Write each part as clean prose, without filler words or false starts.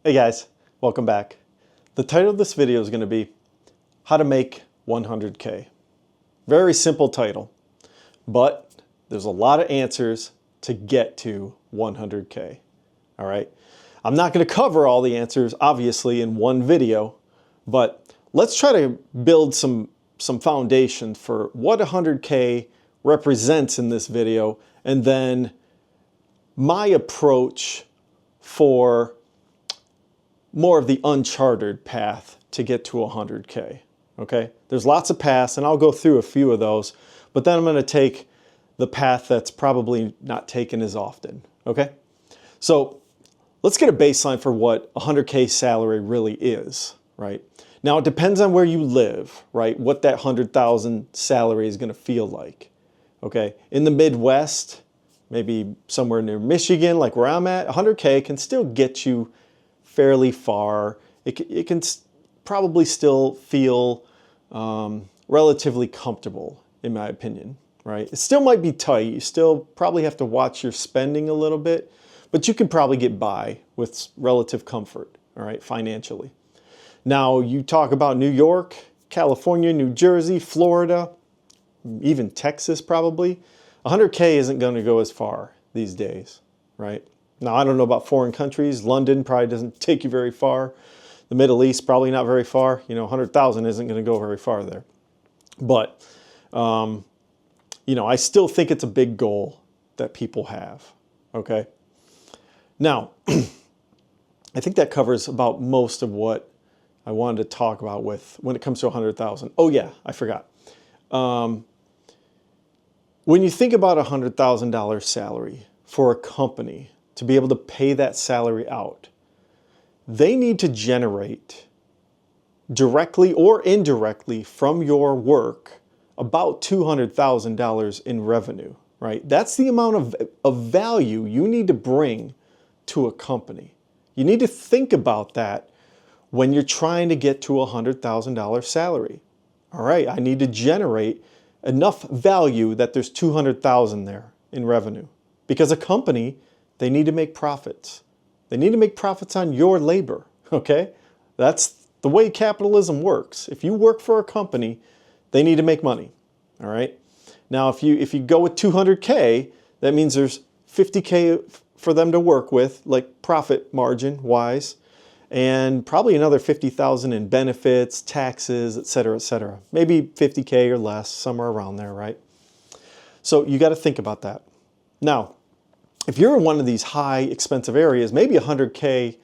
Hey guys, welcome back. The title of this video is going to be How to Make 100K. Very simple title, but there's a lot of answers to get to 100K. All right. I'm not going to cover all the answers, obviously, in one video, but let's try to build some foundation for what 100K represents in this video, and then my approach for more of the uncharted path to get to 100K, okay? There's lots of paths, and I'll go through a few of those, but then I'm going to take the path that's probably not taken as often, okay? So let's get a baseline for what 100K salary really is, right? Now, it depends on where you live, right? What that 100,000 salary is going to feel like, okay? In the Midwest, maybe somewhere near Michigan, like where I'm at, 100K can still get you fairly far. It can probably still feel relatively comfortable, in my opinion, right? It still might be tight. You still probably have to watch your spending a little bit, but you can probably get by with relative comfort, all right, financially. Now, you talk about New York, California, New Jersey, Florida, even Texas probably. 100K isn't going to go as far these days, right? Now, I don't know about foreign countries. London probably doesn't take you very far. The Middle East, probably not very far. 100,000 isn't going to go very far there. But, I still think it's a big goal that people have, okay? Now, I think that covers about most of what I wanted to talk about when it comes to 100,000. Oh yeah, I forgot. When you think about a $100,000 salary for a company, to be able to pay that salary out, they need to generate directly or indirectly from your work about $200,000 in revenue, right? That's the amount of value you need to bring to a company. You need to think about that when you're trying to get to a $100,000 salary. All right, I need to generate enough value that there's 200,000 there in revenue, because a company, they need to make profits. They need to make profits on your labor, okay? That's the way capitalism works. If you work for a company, they need to make money, all right? Now, if you go with 200K, that means there's 50K for them to work with, like profit margin wise, and probably another 50,000 in benefits, taxes, et cetera, et cetera. Maybe 50K or less, somewhere around there, right? So you got to think about that. Now, if you're in one of these high expensive areas, maybe 100K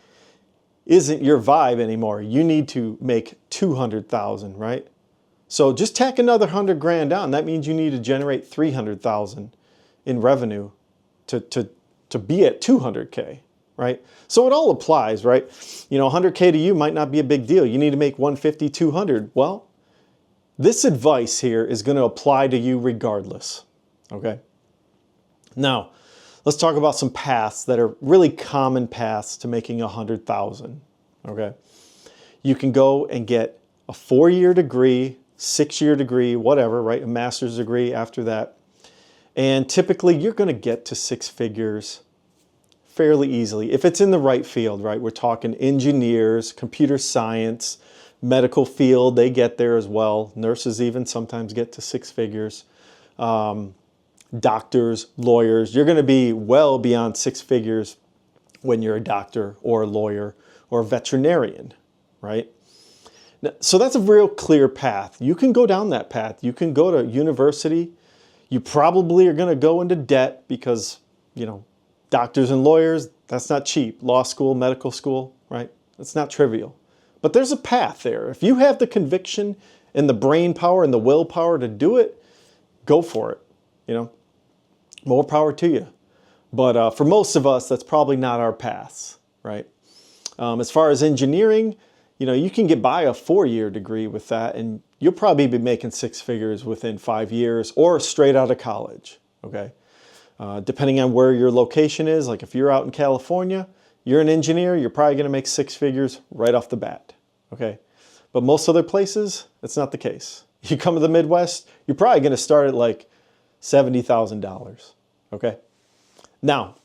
isn't your vibe anymore. You need to make 200,000, right? So just tack another 100 grand on. That means you need to generate 300,000 in revenue to be at 200K, right? So it all applies, right? 100K to you might not be a big deal. You need to make 150, 200. Well, this advice here is going to apply to you regardless, okay? Now, let's talk about some paths that are really common paths to making 100,000, okay? You can go and get a 4-year degree, 6-year degree, whatever, right? A master's degree after that. And typically you're going to get to 6 figures fairly easily if it's in the right field, right? We're talking engineers, computer science, medical field, they get there as well. Nurses even sometimes get to 6 figures. Doctors, lawyers, you're going to be well beyond 6 figures when you're a doctor or a lawyer or a veterinarian, right? Now, so that's a real clear path. You can go down that path. You can go to university. You probably are going to go into debt because, doctors and lawyers, that's not cheap. Law school, medical school, right? That's not trivial. But there's a path there. If you have the conviction and the brain power and the willpower to do it, go for it, More power to you. But for most of us, that's probably not our paths, right? As far as engineering, you can get by a 4-year degree with that, and you'll probably be making 6 figures within 5 years or straight out of college, okay? Depending on where your location is, like if you're out in California, you're an engineer, you're probably going to make 6 figures right off the bat, okay? But most other places, that's not the case. You come to the Midwest, you're probably going to start at like $70,000, okay? Now,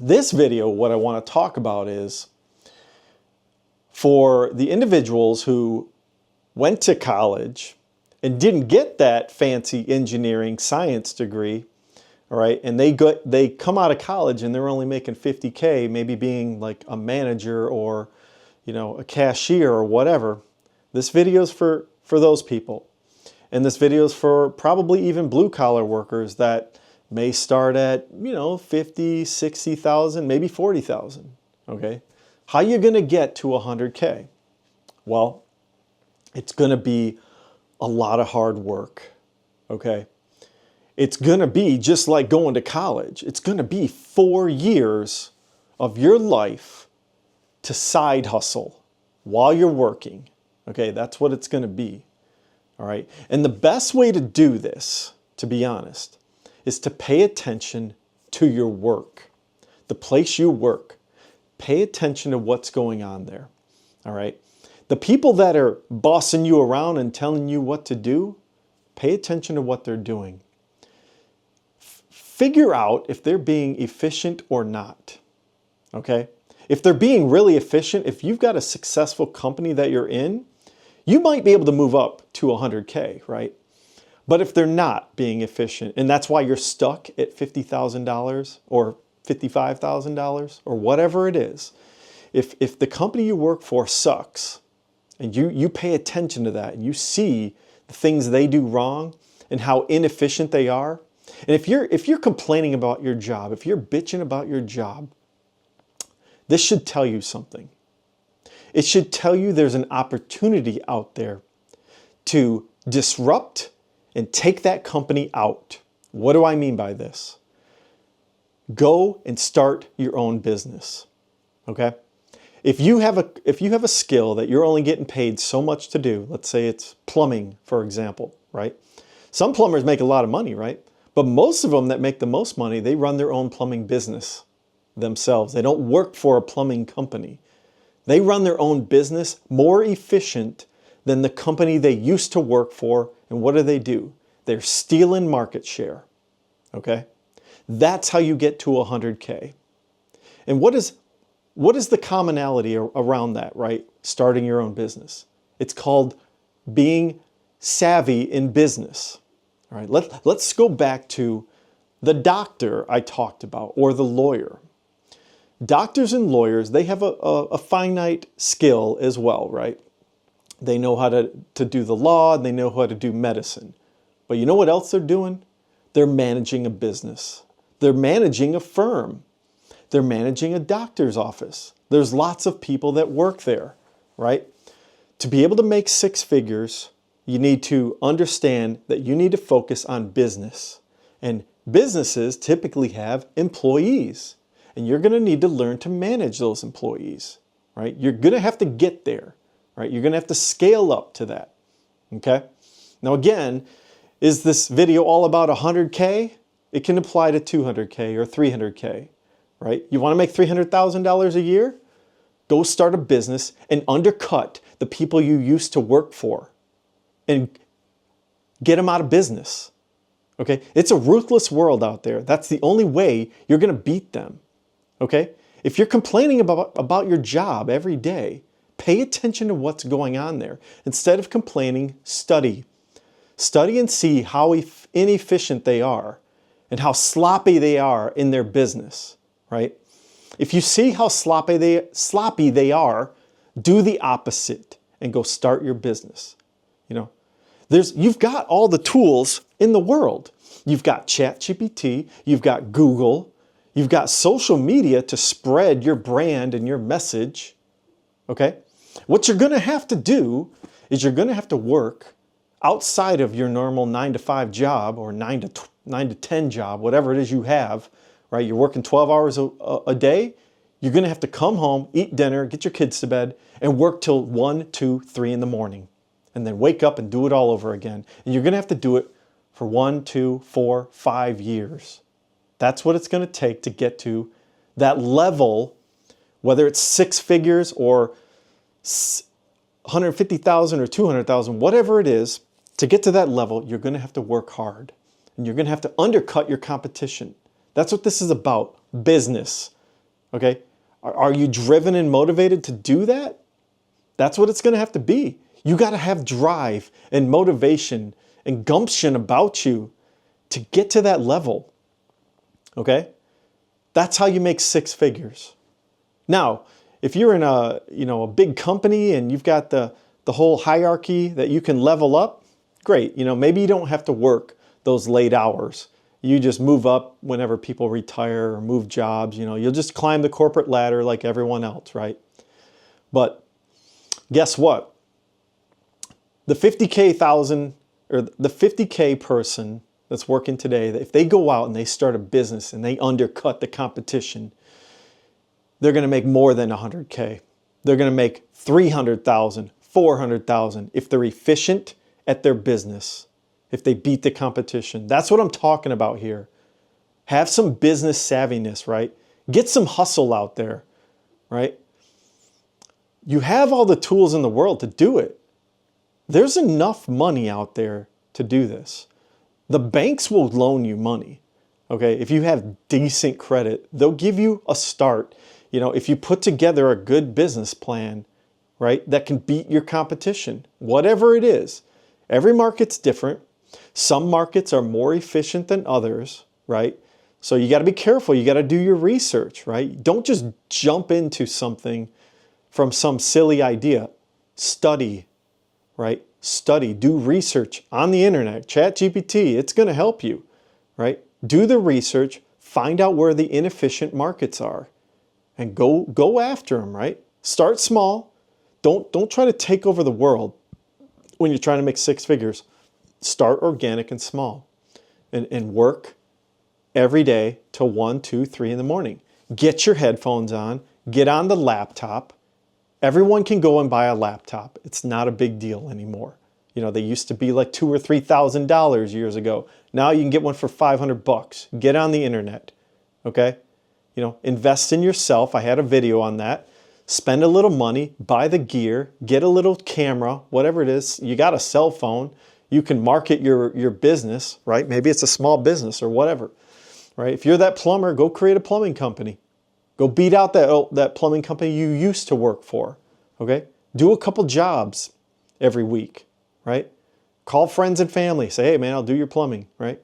this video, what I want to talk about is for the individuals who went to college and didn't get that fancy engineering science degree, all right, and they come out of college and they're only making 50K, maybe being like a manager or, you know, a cashier or whatever. This video is for those people. And this video is for probably even blue collar workers that may start at, you know, 50, 60,000, maybe 40,000, okay? How are you going to get to 100K? Well, it's going to be a lot of hard work, okay? It's going to be just like going to college. It's going to be 4 years of your life to side hustle while you're working, okay? That's what it's going to be, all right? And the best way to do this, to be honest, is to pay attention to your work, the place you work. Pay attention to what's going on there, all right? The people that are bossing you around and telling you what to do, pay attention to what they're doing. Figure out if they're being efficient or not, okay? If they're being really efficient, if you've got a successful company that you're in, you might be able to move up to 100K, right? But if they're not being efficient, and that's why you're stuck at $50,000 or $55,000 or whatever it is, if the company you work for sucks and you pay attention to that and you see the things they do wrong and how inefficient they are, and if you're complaining about your job, if you're bitching about your job, this should tell you something. It should tell you there's an opportunity out there to disrupt and take that company out. What do I mean by this? Go and start your own business, okay? If you have a skill that you're only getting paid so much to do, let's say it's plumbing, for example, right? Some plumbers make a lot of money, right? But most of them that make the most money, they run their own plumbing business themselves. They don't work for a plumbing company. They run their own business more efficient than the company they used to work for. And what do? They're stealing market share, okay? That's how you get to 100K. And what is the commonality around that, right? Starting your own business. It's called being savvy in business. All right, let's go back to the doctor I talked about, or the lawyer. Doctors and lawyers, they have a finite skill as well, right? They know how to do the law, and they know how to do medicine. But you know what else they're doing? They're managing a business. They're managing a firm. They're managing a doctor's office. There's lots of people that work there, right? To be able to make six figures, you need to understand that you need to focus on business. And businesses typically have employees. And you're going to need to learn to manage those employees, right? You're going to have to get there, right? You're going to have to scale up to that, okay? Now again, is this video all about 100K? It can apply to 200K or 300K, right? You want to make $300,000 a year? Go start a business and undercut the people you used to work for and get them out of business, okay? It's a ruthless world out there. That's the only way you're going to beat them, okay? If you're complaining about your job every day, pay attention to what's going on there. Instead of complaining, study. Study and see how inefficient they are and how sloppy they are in their business, right? If you see how sloppy they are, do the opposite and go start your business. You know, you've got all the tools in the world. You've got ChatGPT, you've got Google, you've got social media to spread your brand and your message, okay? What you're going to have to do is you're going to have to work outside of your normal 9-to-5 job or 9 to 10 job, whatever it is you have, right? You're working 12 hours a day. You're going to have to come home, eat dinner, get your kids to bed, and work till 1, 2, 3 in the morning. And then wake up and do it all over again. And you're going to have to do it for 1, 2, 4, 5 years. That's what it's going to take to get to that level, whether it's 6 figures or 150,000 or 200,000, whatever it is. To get to that level, you're going to have to work hard. And you're going to have to undercut your competition. That's what this is about, business. Okay? Are you driven and motivated to do that? That's what it's going to have to be. You got to have drive and motivation and gumption about you to get to that level. Okay? That's how you make 6 figures. Now, if you're in a big company and you've got the whole hierarchy that you can level up, great. Maybe you don't have to work those late hours. You just move up whenever people retire or move jobs. You'll just climb the corporate ladder like everyone else, right? But guess what? The 50K person that's working today, if they go out and they start a business and they undercut the competition, they're going to make more than 100K. They're going to make 300,000, 400,000 if they're efficient at their business, if they beat the competition. That's what I'm talking about here. Have some business savviness, right? Get some hustle out there, right? You have all the tools in the world to do it. There's enough money out there to do this. The banks will loan you money, okay? If you have decent credit, they'll give you a start. If you put together a good business plan, right, that can beat your competition, whatever it is. Every market's different. Some markets are more efficient than others, right? So you got to be careful. You got to do your research, right? Don't just jump into something from some silly idea. Study, right? Study, do research on the internet. ChatGPT, it's going to help you, right? Do the research, find out where the inefficient markets are, and go after them, right? Start small. Don't try to take over the world when you're trying to make 6 figures. Start organic and small, and work every day till 1, 2, 3 in the morning. Get your headphones on, get on the laptop. Everyone can go and buy a laptop. It's not a big deal anymore. They used to be like $2,000 or $3,000 years ago. Now you can get one for $500. Get on the internet, okay? Invest in yourself. I had a video on that. Spend a little money, buy the gear, get a little camera, whatever it is. You got a cell phone. You can market your business, right? Maybe it's a small business or whatever, right? If you're that plumber, go create a plumbing company. Go beat out that plumbing company you used to work for, okay? Do a couple jobs every week, right? Call friends and family. Say, hey, man, I'll do your plumbing, right?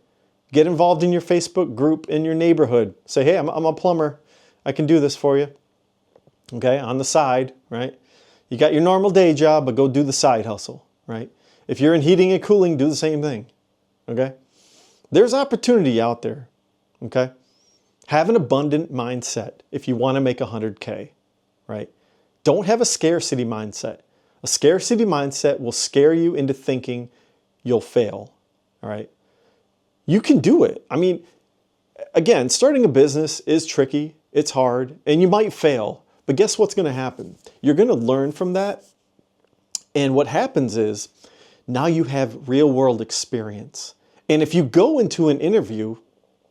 Get involved in your Facebook group in your neighborhood. Say, hey, I'm a plumber. I can do this for you, okay? On the side, right? You got your normal day job, but go do the side hustle, right? If you're in heating and cooling, do the same thing, okay? There's opportunity out there, okay? Have an abundant mindset if you want to make 100K, right? Don't have a scarcity mindset. A scarcity mindset will scare you into thinking you'll fail, all right? You can do it. I mean, again, starting a business is tricky, it's hard, and you might fail. But guess what's going to happen? You're going to learn from that. And what happens is now you have real world experience. And if you go into an interview,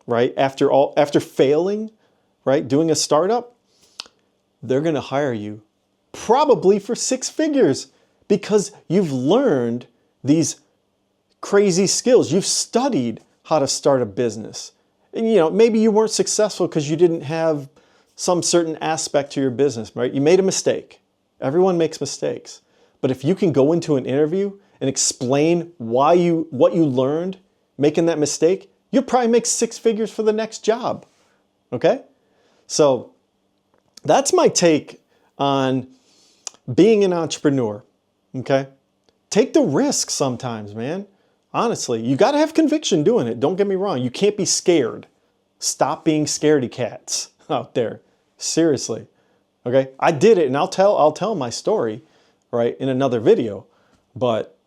right, after failing, right, doing a startup, they're going to hire you probably for 6 figures because you've learned these crazy skills. You've studied how to start a business. And maybe you weren't successful because you didn't have some certain aspect to your business, right? You made a mistake. Everyone makes mistakes. But if you can go into an interview and explain what you learned making that mistake, you'll probably make 6 figures for the next job, okay? So that's my take on being an entrepreneur, okay? Take the risk sometimes, man. Honestly, you got to have conviction doing it. Don't get me wrong. You can't be scared. Stop being scaredy cats out there. Seriously, okay? I did it, and I'll tell my story, right, in another video. But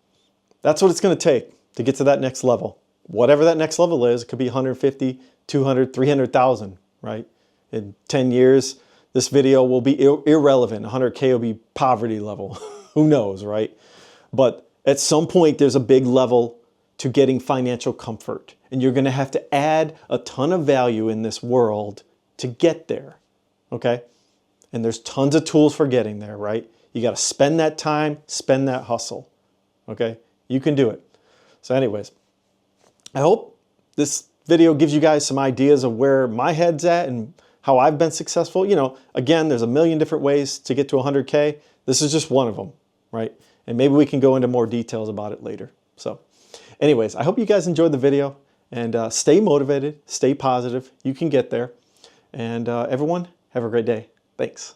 that's what it's going to take to get to that next level. Whatever that next level is, it could be 150, 200, 300,000, right? In 10 years, this video will be irrelevant. 100K will be poverty level. Who knows, right? But at some point, there's a big level to getting financial comfort. And you're going to have to add a ton of value in this world to get there, okay? And there's tons of tools for getting there, right? You got to spend that time, spend that hustle, okay? You can do it. So anyways, I hope this video gives you guys some ideas of where my head's at and how I've been successful. Again, there's a million different ways to get to 100K. This is just one of them, right? And maybe we can go into more details about it later. So anyways, I hope you guys enjoyed the video, and stay motivated, stay positive. You can get there. And everyone, have a great day. Thanks.